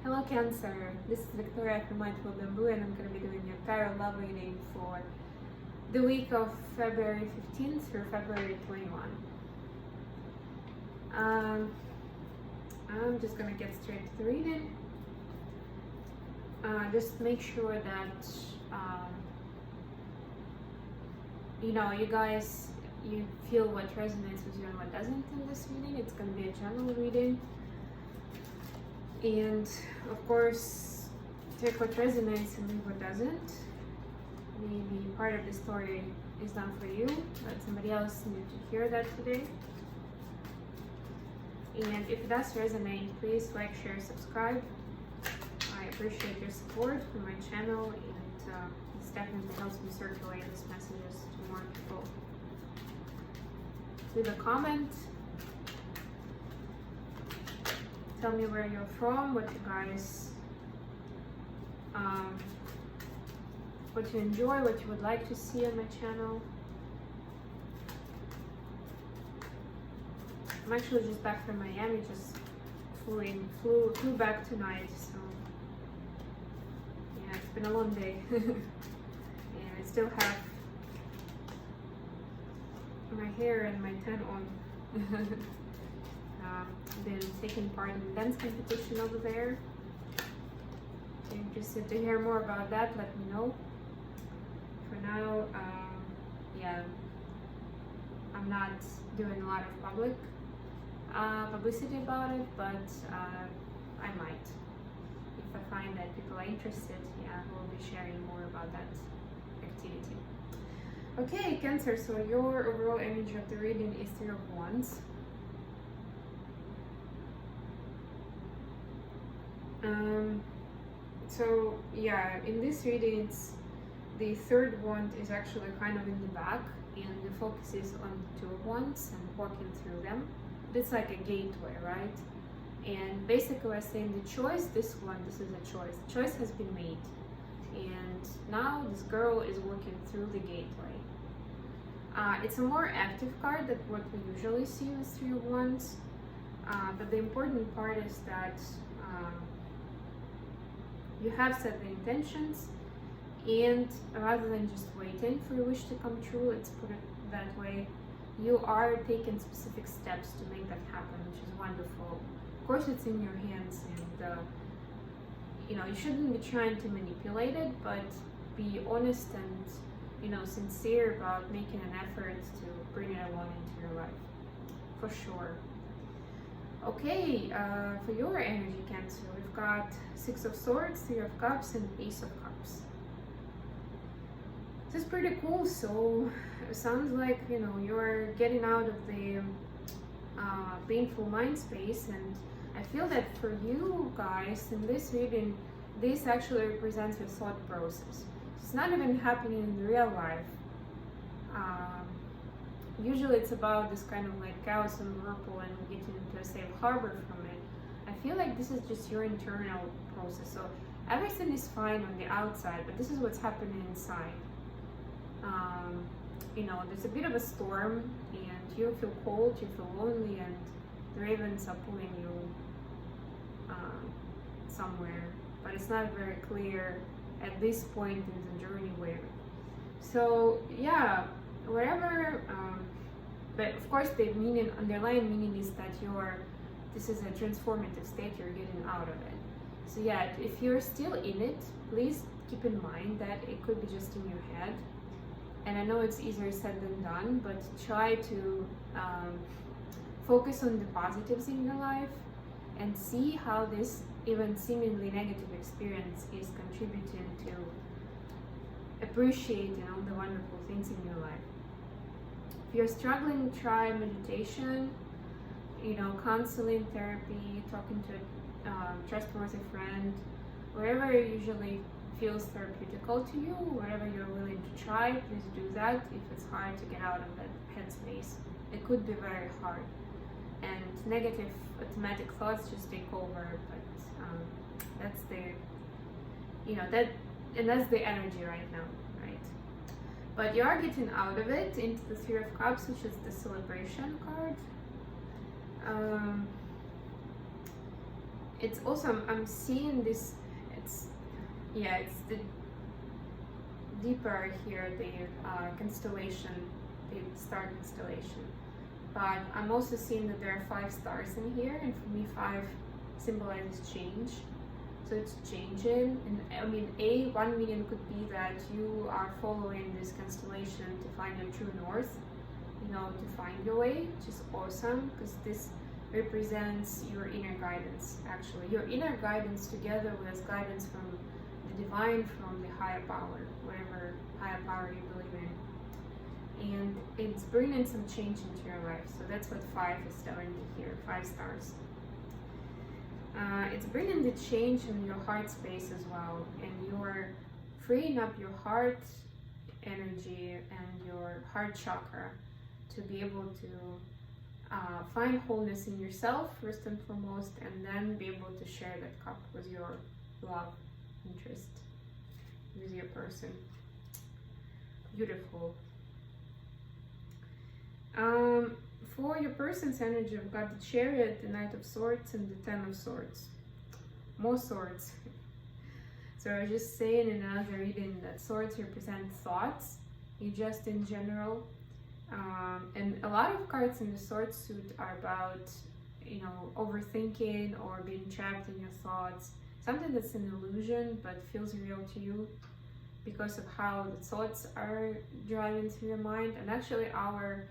Hello Cancer, this is Victoria from Mindful Bamboo and I'm going to be doing your tarot love reading for the week of February 15th through February 21. I'm just going to get straight to the reading. Just make sure that you guys, you feel what resonates with you and what doesn't in this reading. It's going to be a general reading. And of course, take what resonates and leave what doesn't. Maybe part of the story is not for you, but somebody else needed to hear that today. And if it does resonate, please like, share, subscribe. I appreciate your support for my channel, and this definitely helps me circulate these messages to more people. Leave a comment. Tell me where you're from, what you guys, what you enjoy, what you would like to see on my channel. I'm actually just back from Miami, just flew back tonight, so yeah, it's been a long day. And I still have my hair and my tan on. Been taking part in the dance competition over there. If you're interested to hear more about that, let me know. For now, yeah, I'm not doing a lot of publicity about it, but I might. If I find that people are interested, yeah, we'll be sharing more about that activity. Okay, Cancer, so your overall energy of the reading is Three of Wands. So yeah, in this reading, the third wand is actually kind of in the back, and the focus is on the Two of Wands and walking through them. It's like a gateway, right? And basically we're saying the choice, this is a choice. The choice has been made, and now this girl is walking through the gateway. It's a more active card than what we usually see with Three of Wands, but the important part is that you have set the intentions, and rather than just waiting for your wish to come true, let's put it that way, you are taking specific steps to make that happen, which is wonderful. Of course, it's in your hands, and you shouldn't be trying to manipulate it, but be honest and sincere about making an effort to bring it along into your life, for sure. Okay, for your energy, Cancer, we've got Six of Swords, Three of Cups, and Ace of Cups. This is pretty cool. So it sounds like you're getting out of the painful mind space, and I feel that for you guys in this reading, this actually represents your thought process. It's not even happening in real life. Usually it's about this kind of like chaos and whirlpool and getting into a safe harbor from it. I feel like this is just your internal process. So everything is fine on the outside, but this is what's happening inside. There's a bit of a storm, and you feel cold, you feel lonely, and the ravens are pulling you somewhere, but it's not very clear at this point in the journey where. So yeah, wherever, but of course the underlying meaning is that this is a transformative state, you're getting out of it. So yeah, if you're still in it, please keep in mind that it could be just in your head. And I know it's easier said than done, but try to focus on the positives in your life and see how this even seemingly negative experience is contributing to appreciate the wonderful things in your life. If you're struggling, try meditation, counseling, therapy, talking to a trustworthy friend, wherever it usually feels therapeutical to you, whatever you're willing to try, please do that. If it's hard to get out of that headspace, it could be very hard, and negative automatic thoughts just take over, but that's the energy right now, right? But you are getting out of it into the Three of Cups, which is the celebration card. it's also, I'm seeing this, it's, yeah, it's the deeper here, the constellation, the star constellation. But I'm also seeing that there are 5 stars in here, and for me 5 symbolizes change. So it's changing, and I mean, one meaning could be that you are following this constellation to find your true north, you know, to find your way, which is awesome, because this represents your inner guidance, actually. Your inner guidance together with guidance from the divine, from the higher power, whatever higher power you believe in. And it's bringing some change into your life. So that's what 5 is telling me here, 5 stars. It's bringing the change in your heart space as well, and you're freeing up your heart energy and your heart chakra to be able to find wholeness in yourself first and foremost, and then be able to share that cup with your love interest, with your person. Beautiful. For your person's energy, I've got the Chariot, the Knight of Swords, and the Ten of Swords. More swords. So I was just saying in another reading that swords represent thoughts, just in general. And a lot of cards in the sword suit are about, you know, overthinking or being trapped in your thoughts. Something that's an illusion but feels real to you because of how the thoughts are driving through your mind. And actually our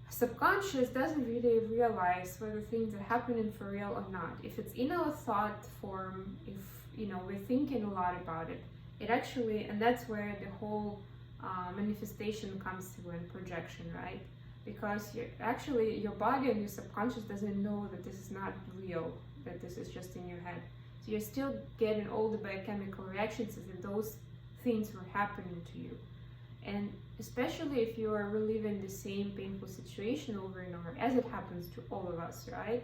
subconscious doesn't really realize whether things are happening for real or not. If it's in our thought form, if, you know, we're thinking a lot about it, it actually, and that's where the whole manifestation comes through, and projection, right? Because actually your body and your subconscious doesn't know that this is not real, that this is just in your head. So you're still getting all the biochemical reactions as if those things were happening to you. And especially if you are reliving the same painful situation over and over, as it happens to all of us, right?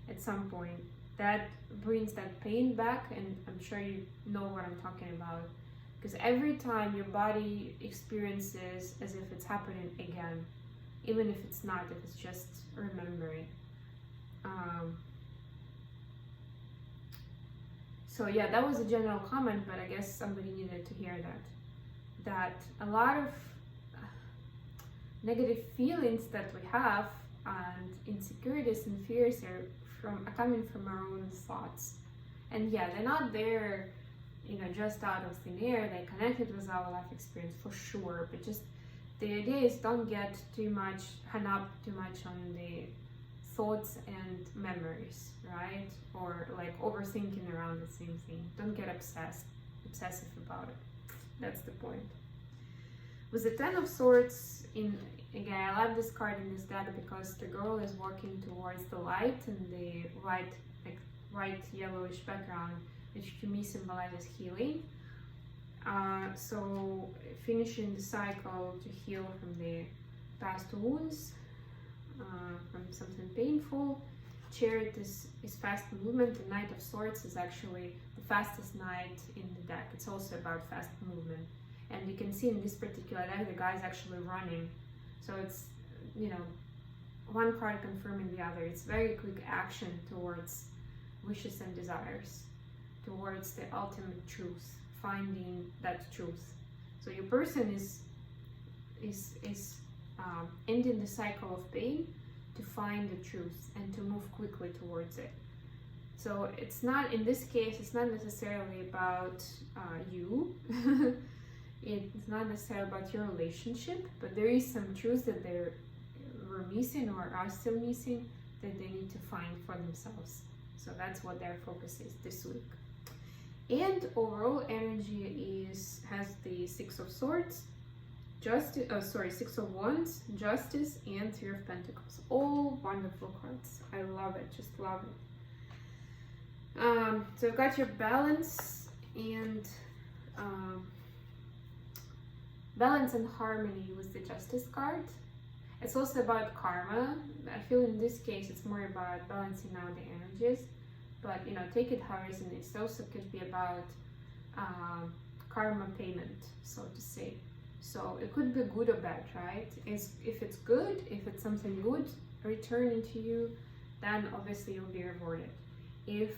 At some point, that brings that pain back, and I'm sure you know what I'm talking about. Because every time your body experiences as if it's happening again, even if it's not, if it's just remembering. So yeah, that was a general comment, but I guess somebody needed to hear that. That a lot of negative feelings that we have and insecurities and fears are coming from our own thoughts. And yeah, they're not there, you know, just out of thin air. They're connected with our life experience for sure, but just the idea is don't get hung up too much on the thoughts and memories, right? Or like overthinking around the same thing. Don't get obsessive about it. That's the point. With the Ten of Swords, again, I love this card in this deck because the girl is walking towards the light, and the white yellowish background, which to me symbolizes healing. So finishing the cycle to heal from the past wounds, from something painful. Chariot is fast movement. The Knight of Swords is actually the fastest knight in the deck. It's also about fast movement. And you can see in this particular deck, the guy's actually running. So it's, you know, one card confirming the other. It's very quick action towards wishes and desires, towards the ultimate truth, finding that truth. So your person is ending the cycle of pain to find the truth and to move quickly towards it. So it's not, in this case, it's not necessarily about you. It's not necessarily about your relationship, but there is some truth that they were missing or are still missing that they need to find for themselves. So that's what their focus is this week. And overall energy has the Six of Swords, Six of Wands, Justice, and Three of Pentacles. All wonderful cards. I love it, just love it. So you've got your balance and harmony with the Justice card. It's also about karma. I feel in this case it's more about balancing out the energies, but you know, take it how it resonates. It also could be about karma payment, so to say. So it could be good or bad, right? If it's good, if it's something good returning to you, then obviously you'll be rewarded. if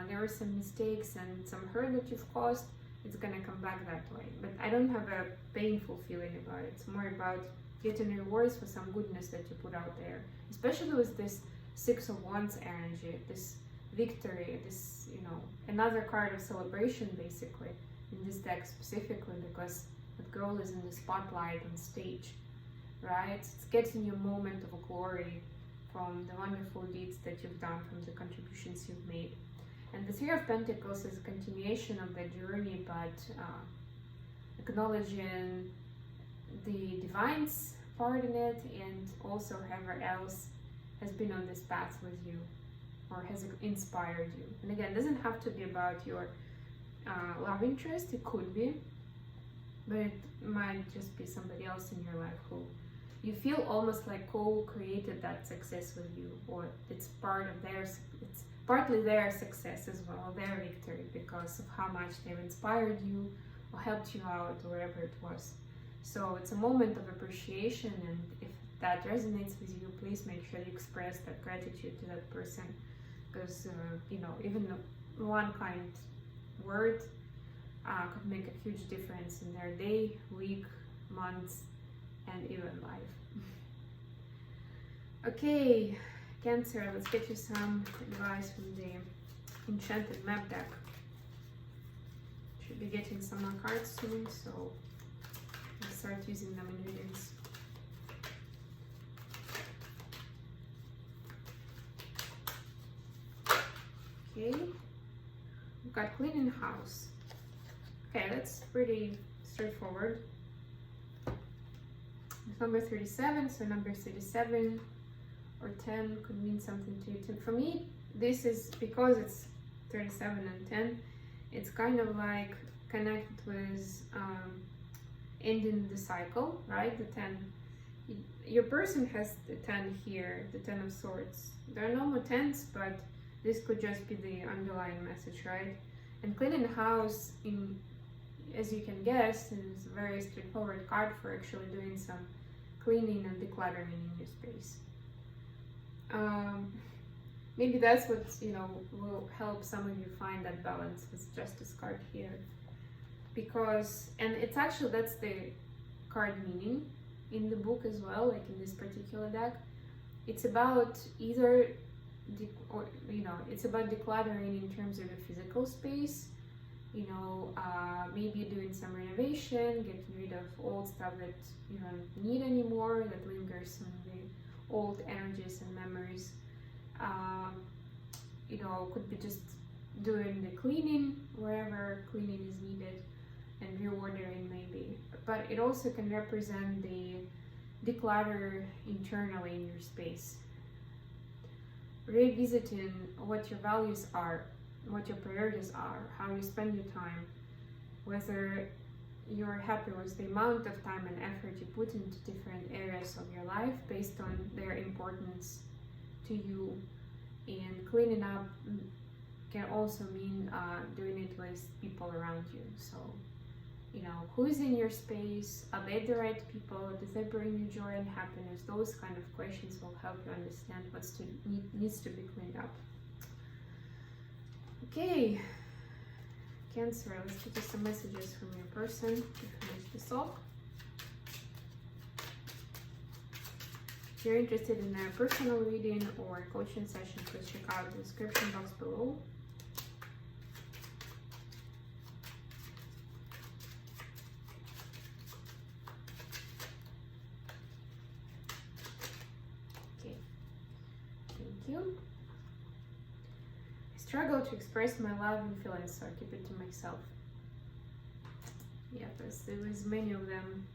there were some mistakes and some hurt that you've caused, it's gonna come back that way. But I don't have a painful feeling about it. It's more about getting rewards for some goodness that you put out there, especially with this Six of Wands energy, this victory, this, you know, another card of celebration basically in this deck specifically, because the girl is in the spotlight on stage, right? It's getting you a moment of glory from the wonderful deeds that you've done, from the contributions you've made. And the Three of Pentacles is a continuation of the journey, but acknowledging the divine's part in it, and also whoever else has been on this path with you or has inspired you. And again, it doesn't have to be about your love interest, it could be, but it might just be somebody else in your life who you feel almost like co-created that success with you, or it's part of their, it's partly their success as well, their victory, because of how much they've inspired you or helped you out or whatever it was. So it's a moment of appreciation, and if that resonates with you, please make sure you express that gratitude to that person, because you know, even one kind word could make a huge difference in their day, week, months, and even life. Okay, Cancer, let's get you some advice from the Enchanted Map deck. Should be getting some more cards soon, so I'll start using them in readings. Okay, we've got cleaning house. Okay, that's pretty straightforward. It's number 37, so number 37 or 10 could mean something to you. For me, this is, because it's 37 and 10, it's kind of like connected with ending the cycle, right? The 10. Your person has the 10 here, the 10 of Swords. There are no more 10s, but this could just be the underlying message, right? And cleaning house, in, as you can guess, is a very straightforward card for actually doing some cleaning and decluttering in your space. Maybe that's what, you know, will help some of you find that balance with Justice card here, because, and it's actually, that's the card meaning in the book as well, like in this particular deck. It's about either or, you know, it's about decluttering in terms of a physical space, you know, maybe doing some renovation, getting rid of old stuff that you don't need anymore, that lingers in the old energies and memories. You know, could be just doing the cleaning wherever cleaning is needed, and reordering maybe. But it also can represent the declutter internally in your space. Revisiting what your values are, what your priorities are, how you spend your time, whether you're happy with the amount of time and effort you put into different areas of your life based on their importance to you. And cleaning up can also mean doing it with people around you. So, you know, who's in your space? Are they the right people? Do they bring you joy and happiness? Those kind of questions will help you understand what needs to be cleaned up. Okay, Cancer, let's get you some messages from your person to finish this off. If you're interested in a personal reading or coaching session, please check out the description box below. Okay, thank you. I struggle to express my love and feelings, so I keep it to myself. Yeah, because there was many of them.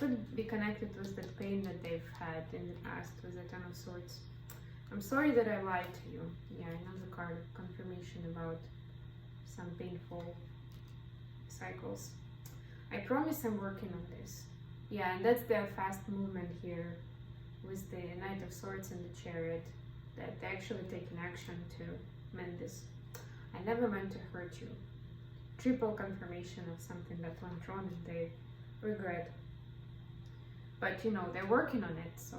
Could be connected with the pain that they've had in the past with the Ten of Swords. I'm sorry that I lied to you. Yeah, another card of confirmation about some painful cycles. I promise I'm working on this. Yeah, and that's the fast movement here with the Knight of Swords and the Chariot, that they're actually taking action to mend this. I never meant to hurt you. Triple confirmation of something that went wrong and they regret. But you know, they're working on it, so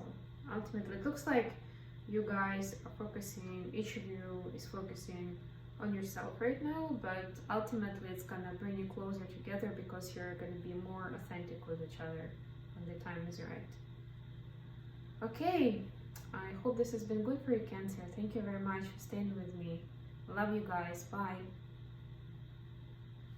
ultimately it looks like you guys are focusing, each of you is focusing on yourself right now, but ultimately it's gonna bring you closer together because you're gonna be more authentic with each other when the time is right. Okay, I hope this has been good for you, Cancer. Thank you very much for staying with me. Love you guys. Bye.